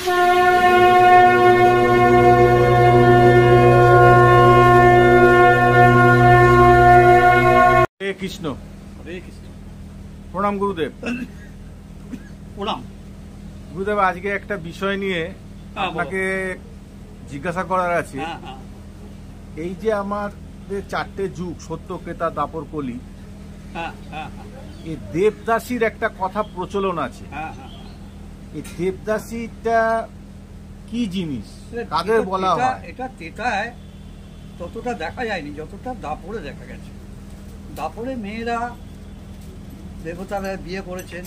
কৃষ্ণ প্রণাম গুরুদেব। প্রণাম গুরুদেব, আজকে একটা বিষয় নিয়ে আপনাকে জিজ্ঞাসা করার আছে। এই যে আমাদের চারটে যুগ, সত্য, ক্রেতা, দাপর, কলি, এই দেবদাসীর একটা কথা প্রচলন আছে। এই দেবদাসীটা কি জিনিস, কাদের বলা হয়? এটা তেতায় ততটা দেখা যায়নি যতটা দাপরে দেখা গেছে। দাপরে মেয়েরা দেবতারা বিয়ে করেছেন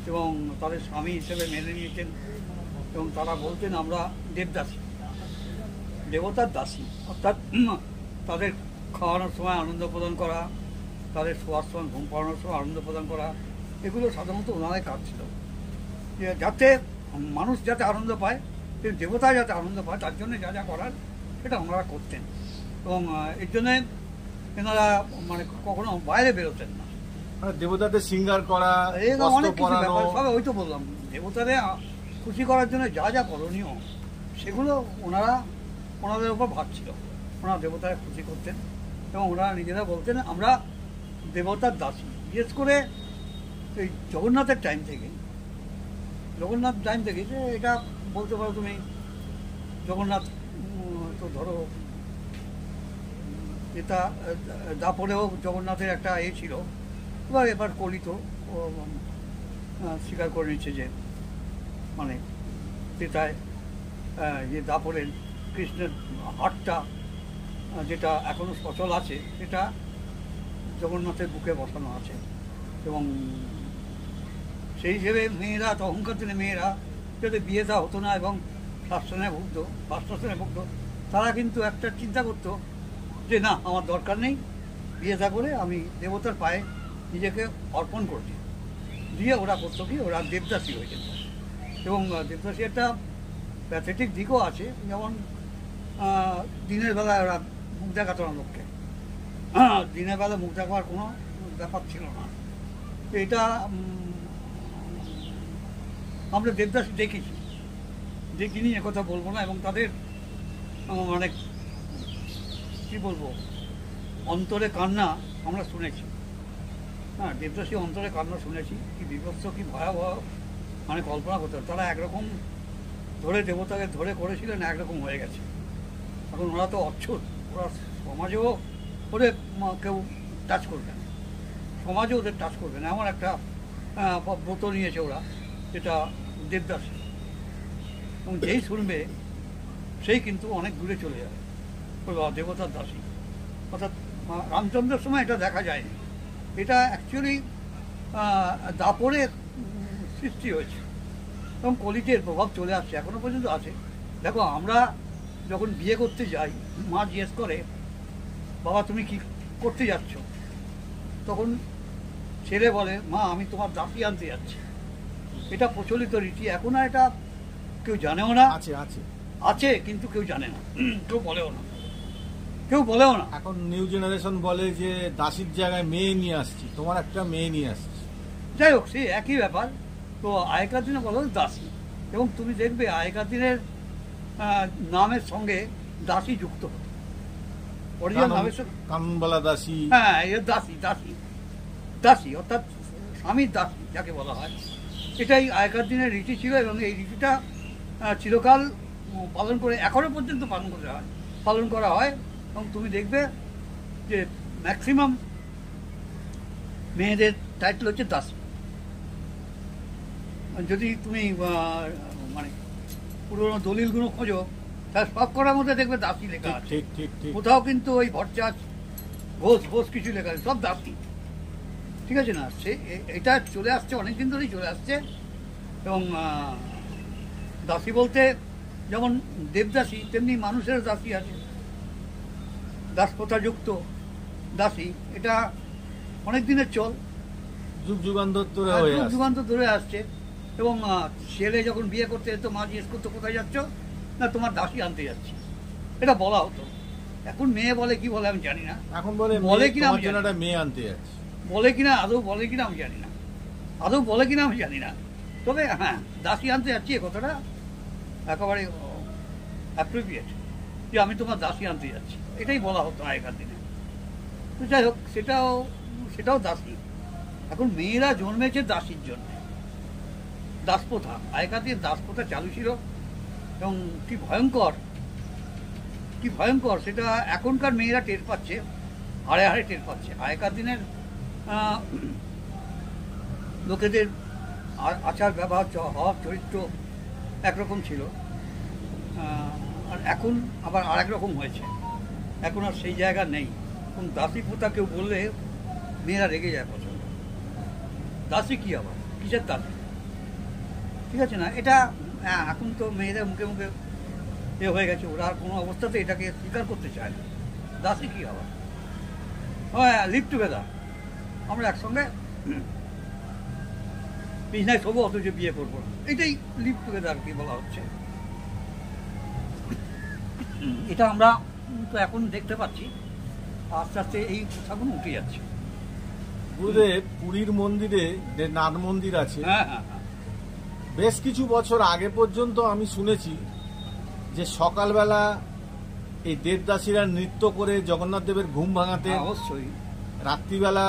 এবং তাদের স্বামী হিসেবে মেনে নিয়েছেন এবং তারা বলতেন আমরা দেবদাসী, দেবতার দাসী। অর্থাৎ তাদের খাওয়ানোর সময় আনন্দ প্রদান করা, তাদের শোয়ার সময়, ঘুম পাড়ানোর সময় আনন্দ প্রদান করা, এগুলো সাধারণত ওনারাই কাজ ছিল, যাতে মানুষ যাতে আনন্দ পায়, দেবতা যাতে আনন্দ পায়, তার জন্য যা যা করার সেটা ওনারা করতেন। এবং এর জন্যে এনারা মানে কখনো বাইরে বেরোতেন না। দেবতাদের সিঙ্গার করা, অনেক কিছু ব্যাপার, সবে ওই তো বললাম, দেবতাদের খুশি করার জন্য যা যা করণীয় সেগুলো ওনাদের উপর ভার ছিল। ওনারা দেবতারা খুশি করতেন এবং ওনারা নিজেরা বলতেন আমরা দেবতার দাসী। বিশেষ করে এই জগন্নাথের টাইম থেকে যে এটা বলতে পারো তুমি, জগন্নাথ তো ধরো এটা দাপরেও জগন্নাথের একটা ছিল। এবার কলি তো স্বীকার করে নিচ্ছে যে মানে তেতায় যে দাপরের কৃষ্ণের হাটটা যেটা এখনো সচল আছে, সেটা জগন্নাথের বুকে বসানো আছে। এবং সেই হিসেবে মেয়েরা, তখনকার দিনে মেয়েরা যাতে বিয়ে দেওয়া হতো না এবং বাস্তাসনে ভুগত, তারা কিন্তু একটা চিন্তা করতো যে না, আমার দরকার নেই, বিয়ে থা করে আমি দেবতার পায়ে নিজেকে অর্পণ করছি, দিয়ে ওরা করতো কি, ওরা দেবদাসী হয়ে যেত। এবং দেবদাসী একটা প্যাথেটিক দিকও আছে, যেমন দিনের বেলায় ওরা মুখ দেখাতো না লোককে, দিনের বেলা মুখ দেখাবার কোনো ব্যাপার ছিল না। তো এটা আমরা দেবদাসী দেখিনি একথা বলবো না। এবং তাদের মানে কি বলবো, অন্তরে কান্না আমরা শুনেছি। দেবদাসী অন্তরে কান্না শুনেছি, কি বিভৎস, কি ভয়াবহ, মানে কল্পনা করতে। তারা একরকম ধরে দেবতাকে ধরে করেছিলেন, একরকম হয়ে গেছে। এখন ওরা তো অচ্ছুত, ওরা সমাজেও ওদের কেউ টাচ করবে না, সমাজেও ওদের টাচ করবে না, এমন একটা ব্রত নিয়েছে ওরা, যেটা দেবদাসী। এবং যেই শুনবে সেই কিন্তু অনেক দূরে চলে যাবে, দেবতার দাসী। অর্থাৎ রামচন্দ্রের সময় এটা দেখা যায়নি, এটা অ্যাকচুয়ালি দাপরে সৃষ্টি হয়েছে এবং কলিতের প্রভাব চলে আসছে, এখনো পর্যন্ত আছে। দেখো, আমরা যখন বিয়ে করতে যাই, মা জিজ্ঞেস করে বাবা তুমি কি করতে যাচ্ছ, তখন ছেলে বলে মা আমি তোমার দাসী আনতে যাচ্ছি। এটা প্রচলিত রীতি, এখন আর এটা কেউ জানেও না। আছে কিন্তু কেউ জানে না, কেউ বলেও না। এখন নিউ জেনারেশন বলে যে দাসীর জায়গায় মেয়ে নিয়ে আসছি, তোমার একটা মেয়ে নিয়ে আসছি। যাই হোক, সেই একই ব্যাপার। তো আগেকার দিনে বলো দাসী, এবং তুমি দেখবে আগেকার দিনের নামের সঙ্গে দাসী যুক্ত হতো, অরিজিনাল নামের সঙ্গে কানবালা দাসী। হ্যাঁ, দাসী অর্থাৎ স্বামীর দাসী যাকে বলা হয়, এটাই আগেকার দিনের রীতি ছিল। এবং এই রীতিটা চিরকাল পালন করে, এখনো পর্যন্ত পালন করা হয়। এবং তুমি দেখবে যে ম্যাক্সিমাম মেয়েদের টাইটেল হচ্ছে দাসী। যদি তুমি মানে পুরোনো দলিলগুলো খোঁজো, তার সব করার মধ্যে দেখবে দাসী লেখা আছে। কোথাও কিন্তু ওই ভট্টাচ ঘোষ কিছু লেখা আছে, সব দাসী। ঠিক আছে না, এটা চলে আসছে, অনেকদিন ধরেই চলে আসছে। এবং দাসী বলতে যেমন দেবদাসী, তেমনি মানুষের দাসী আছে, দাসপ্রথা যুক্ত দাসী। এটা অনেক দিনের চল, যুগ যুগান্তর ধরে আসছে। এবং ছেলে যখন বিয়ে করতে যেত, মা জিজ্ঞেস করতো কোথায় যাচ্ছ, না তোমার দাসী আনতে যাচ্ছি, এটা বলা হতো। এখন মেয়ে বলে কি বলে আমি জানি না, এখন বলে কিনা মেয়ে আনতে যাচ্ছি, বলে কিনা আদৌ বলে কিনা আমি জানি না, তবে হ্যাঁ, দাসী আনতে যাচ্ছি এ কথাটা একেবারে অ্যাপ্রোপ্রিয়েট যে আমি তোমার দাসী আনতে যাচ্ছি, এটাই বলা হতো আগেকার দিনে। তো যাই হোক, সেটাও দাসী। এখন মেয়েরা জন্মেছে দাসীর জন্য। দাসপ্রথা, আগেকার দিনে দাসপ্রথা চালু ছিল, এবং কি ভয়ঙ্কর সেটা এখনকার মেয়েরা টের পাচ্ছে, হাড়ে হাড়ে টের পাচ্ছে। আগেকার দিনের লোকেদের আচার ব্যবহার, হওয়ার চরিত্র একরকম ছিল, আর এখন আবার আর এক রকম হয়েছে। এখন আর সেই জায়গা নেই। এখন দাসী প্রথা কেউ বললে মেয়েরা রেগে যায় প্রচন্ড। দাসী কি আবার, কিসের দাসী? ঠিক আছে না, এটা এখন তো মেয়েদের মুখে মুখে হয়ে গেছে, ওরা কোনো অবস্থাতে এটাকে স্বীকার করতে চায় না। দাসী কি আবার? হ্যাঁ, লিভ টুগেদার, আমরা একসঙ্গে বিজনেস হবো, অথচ বিয়ে করবো না, এটাই লিভ টুগেদার কি বলা হচ্ছে। এটা আমরা তো এখন দেখতে পাচ্ছি আস্তে আস্তে এই প্রথাগুলো উঠে যাচ্ছে। গুরুদেব, পুরীর মন্দিরে যে নাট মন্দির আছে, বেশ কিছু বছর আগে পর্যন্ত আমি শুনেছি যে সকালবেলা এই দেবদাসীরা নৃত্য করে জগন্নাথ দেবের ঘুম ভাঙাতে, অবশ্যই রাত্রিবেলা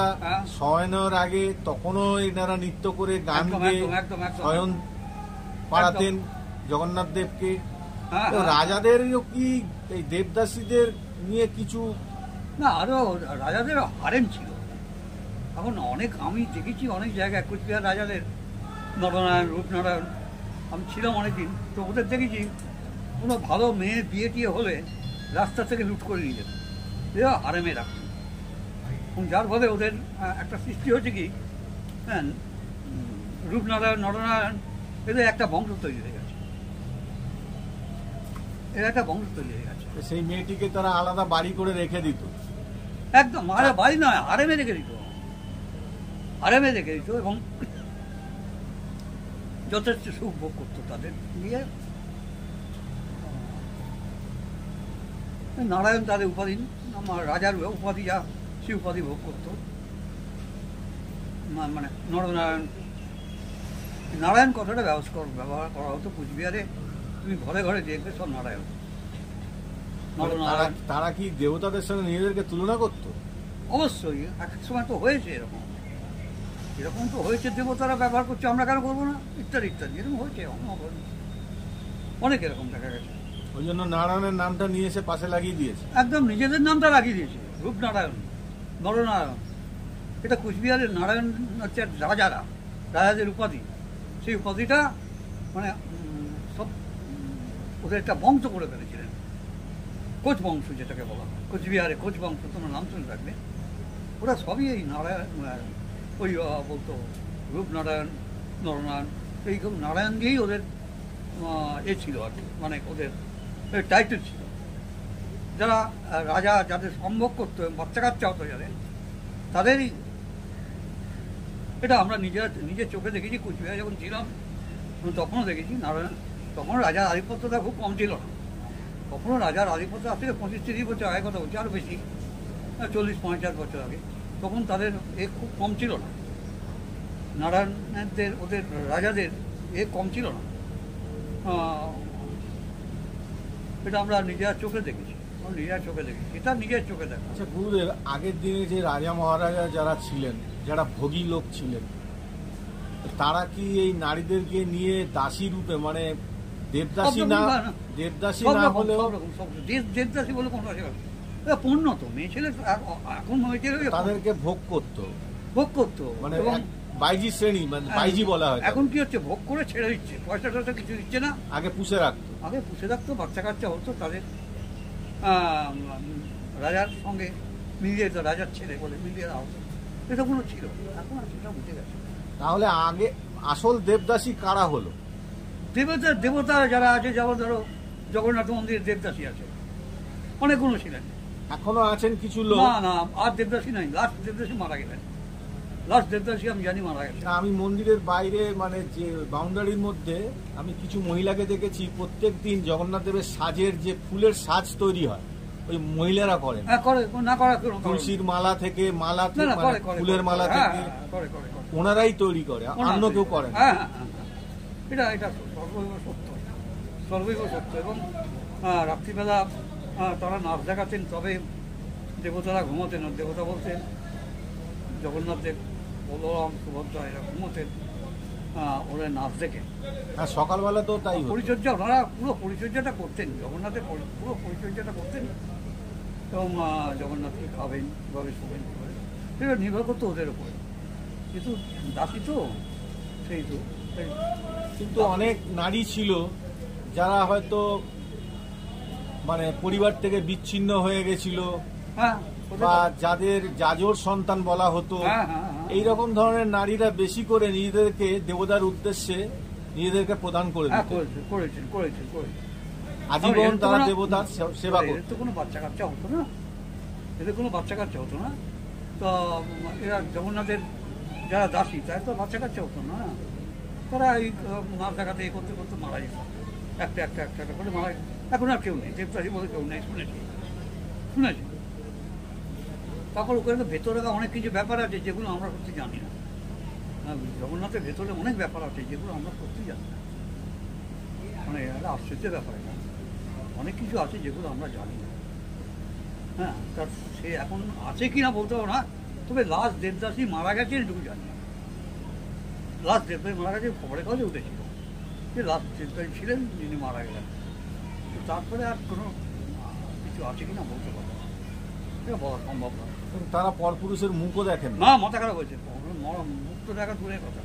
শয়নের আগে তখনও এনারা নৃত্য করে গান গেয়ে শয়ন পাড়াতেন জগন্নাথ দেবকে। রাজাদেরও কি এই দেবদাসীদের নিয়ে কিছু? না, আরো রাজাদের হারেম ছিল। এখন অনেক আমি দেখেছি অনেক জায়গায়, কুচবিহার রাজাদের, নরনারায়ণ, রূপনারায়ণ, আমি ছিলাম অনেকদিন, তো ওদের দেখেছি কোনো ভালো মেয়ে বিয়ে টিয়ে হলে রাস্তা থেকে লুট করে নিয়ে যেত, হারেমে রাখত। যার ফলে ওদের একটা সৃষ্টি হচ্ছে কি, হ্যাঁ, রূপনারায়ণ, নরনারায়ণ, এদের একটা বংশ তৈরি হয়ে গেছে, সেই মেয়েটিকে তারা আলাদা বাড়ি করে রেখে দিত। একদম, বাড়ি নয়, হারেমে রেখে দিত, এবং যথেষ্ট সুখ ভোগ করতো তাদের নিয়ে। নারায়ণ তাদের উপাধি, আমার রাজার উপাধি, যা সে উপাধি ভোগ করত। মানে নারায়ণ কথাটা ব্যবহার করা হতো কুচবিহারে। তুমি ঘরে ঘরে দেখবে সব নারায়ণ। তারা কি দেবতাদের সঙ্গে নিজেদেরকে তুলনা করতো? অবশ্যই, এক সময় তো হয়েছে এরকম তো হয়েছে, দেবতারা ব্যবহার করছে, আমরা কেন করবো না, ইত্যাদি ইত্যাদি, এরকম হয়েছে অনেক, এরকম দেখা গেছে। ওই জন্য নারায়ণের নামটা নিয়ে এসে পাশে লাগিয়ে দিয়েছে, একদম নিজেদের নামটা লাগিয়ে দিয়েছে, রূপনারায়ণ, নরনারায়ণ। এটা কুচবিহারের নারায়ণ হচ্ছে রাজাদের উপাধি। সেই উপাধিটা মানে সব ওদের একটা বংশ করে ফেলেছিলেন, কোচ বংশ যেটাকে বলা হয় কুচবিহারে, কোচ বংশ, তোমার নাম শুনে রাখবে। ওরা সবই এই নারায়ণ, ওই বলতো রূপনারায়ণ, নরনারায়ণ, এইসব নারায়ণ দিয়েই ওদের ছিল আর কি, মানে ওদের টাইটেল ছিল। যারা রাজা, যাদের সম্ভব করতো, বাচ্চা কাচ্চা হতো যাদের, তাদেরই। এটা আমরা নিজের চোখে দেখেছি, কুচবিহারে যখন ছিলাম তখনও দেখেছি। নারায়ণ, তখন রাজার আধিপত্যটা খুব কম ছিল না, তখনও রাজার আধিপত্য আজ থেকে 25-30 বছর আগে কথা বলছি, আরও বেশি, 40-50 বছর আগে, তখন তাদের খুব কম ছিল না। নারায়ণদের, ওদের রাজাদের কম ছিল না। এটা আমরা নিজের চোখে দেখেছি, এটা নিজের চোখে দেখা। আচ্ছা গুরুদেব, আগের দিনে যে রাজা মহারাজা যারা ছিলেন, যারা ভোগী লোক ছিলেন, তারা কি এই নারীদেরকে নিয়ে দাসী রূপে, মানে দেবদাসী না হলেও, দেবদাসী বলে কোনো পূর্ণ তো মেয়ে ছেলে, এখন তাদেরকে ভোগ করতো, মানে বাইজি শ্রেণী, মানে বাইজি বলা হয়। এখন কি হচ্ছে, ভোগ করে ছেড়ে দিচ্ছে, পয়সা টয়সা কিছু দিচ্ছে না। আগে পুষে রাখতো, বাচ্চা কাচ্চা হতো, তাদের রাজার সঙ্গে মিলিয়ে, তো রাজার ছেলে বলে মিলিয়ে দেওয়া হতো, এটা কোনো ছিল। এখন আর সেটা বুঝে গেছে। তাহলে আগে আসল দেবদাসী কারা হলো? দেবতা যারা আছে, যেমন ধরো জগন্নাথ মন্দিরের দেবদাসী আছে, অনেকগুলো ছিলেন, এখনো আছেন কিছু লোক। না, আর দেবদাসী নাই, লাস্ট দেবদাসী মারা গেলেন, লাস্ট দেবদাসী আমি জানি মারা গেছে। আমি মন্দিরের বাইরে, মানে যে বাউন্ডারির মধ্যে, আমি কিছু মহিলাকে দেখেছি, প্রত্যেক দিন জগন্নাথ দেবের সাজের যে ফুলের সাজ তৈরি হয়, ওই মহিলারা করেন। তুলসীর মালা থেকে, ফুলের মালা থেকে ওনারাই তৈরি করে, অন্য কেউ করেন। এটা সত্য, সর্বৈব সত্য। এবং রাত্রিবেলা তারা নাচ দেখাতেন, তবে দেবতারা ঘুমোতেন। দেবতা বলতে জগন্নাথদেব, বলরাম, সুভদ্রা এরা ঘুমোতেন ওরা নাচ দেখে। হ্যাঁ, সকালবেলা তো তাই হতো। পরিচর্যা, ওনারা পুরো পরিচর্যাটা করতেন, জগন্নাথের পুরো পরিচর্যাটা করতেন। এবং জগন্নাথকে খাবেন, কীভাবে শোবেন, সেটা নির্ভর করতো ওদের উপরে। কিন্তু দাসী তো, সেই তো। কিন্তু অনেক নারী ছিল যারা হয়তো মানে পরিবার থেকে বিচ্ছিন্ন হয়ে গেছিল, হ্যাঁ, বা যাদের যাজোর সন্তান বলা হতো, এইরকম ধরনের নারীরা বেশি করে নিজেদেরকে দেবতার উদ্দেশ্যে নিজেদেরকে প্রদান করে দিত। করেছেন। আজীবন তারা দেবতার সেবা করত। এদের তো কোনো বাচ্চা কাচ্চা হতো না, তো এরা জগন্নাথের যারা দাসী, তারা তো বাচ্চা কাচ্চা হতো না। তারা এই নাচ দেখাতে এ করতে করতে মারা যেত, একটা করে মারা যেত। এখন আর কেউ নেই, দেবদাসী বলে কেউ নেই, শুনেছি। তারপর ওখানে তো ভেতরে অনেক কিছু ব্যাপার আছে যেগুলো আমরা করতে জানি না। জগন্নাথের ভেতরে অনেক ব্যাপার আছে যেগুলো আমরা করতে জানি না। মানে একটা আশ্চর্যের ব্যাপার, এটা অনেক কিছু আছে যেগুলো আমরা জানি না। হ্যাঁ, তার সে এখন আছে কিনা বলতে পারবো না, তবে লাস্ট দেবদাসী মারা গেছে এটুকু জানি। লাস্ট দেবদাসী মারা গেছে, খবরের কাগজে উঠেছিল যে লাস্ট দেবদাসী ছিলেন যিনি মারা গেলেন। তারপরে আর কোনো কিছু আছে কিনা বলতে পারবো না, এটা বলা সম্ভব না। তারা পরপুরুষের মুখও দেখেন না, মাথা খারাপ হয়েছে, মুখ তো দেখা দূরের কথা,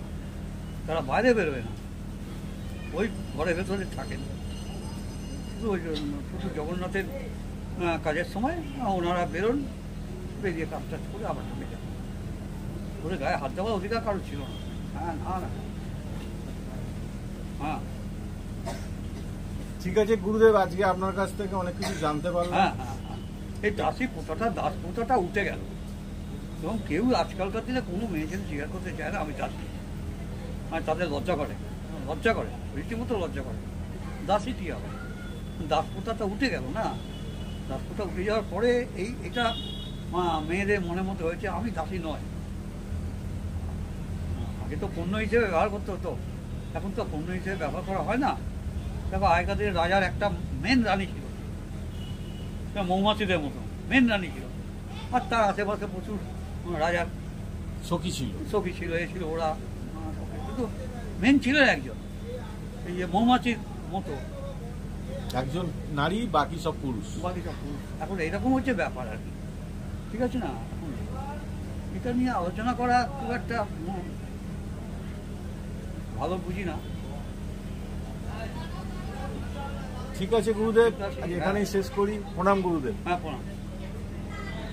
তারা বাইরে বেরোবে না, ওই ঘরের ভেতরে থাকেন। শুধু জগন্নাথের কাজের সময় ওনারা বেরোন, বেরিয়ে কাজ টাজ করে আবার চলে যান। ওদের গায়ে হাত দেওয়ার অধিকার কারো ছিল না। হ্যাঁ, ঠিক আছে গুরুদেব, আজকে আপনার কাছ থেকে অনেক কিছু জানতে পারলাম। হ্যাঁ, এই দাসী প্রথাটা, দাস প্রথাটা উঠে গেল। এবং কেউ আজকালকার দিনে কোনো মেয়ে ছেলে স্বীকার করতে চায় না আমি দাসী। তাদের লজ্জা করে, রীতিমতো লজ্জা করে। দাসী কি হবে? দাস প্রথাটা উঠে গেল না। দাস প্রথা উঠে যাওয়ার পরে এটা মেয়েদের মনের মধ্যে হয়েছে আমি দাসী নয়। আগে তো পণ্য হিসেবে ব্যবহার করতে হতো, এখন তো পণ্য হিসেবে ব্যবহার করা হয় না। দেখো, আগেকার দিনে রাজার একটা মেন রানী ছিল, মৌমাছিদের মতো মেন রানী ছিল, আর তার আশেপাশে প্রচুর রাজার সখী ছিল, ছিল ওরা, কিন্তু মেন ছিলেন একজন, এই যে মৌমাছির মতো একজন নারী, বাকি সব পুরুষ। এখন এইরকম হচ্ছে ব্যাপার আর কি। ঠিক আছে না, এখন এটা নিয়ে আলোচনা করা খুব একটা ভালো বুঝি না। ঠিক আছে গুরুদেব, এখানেই শেষ করি। প্রণাম গুরুদেব। হ্যাঁ, প্রণাম।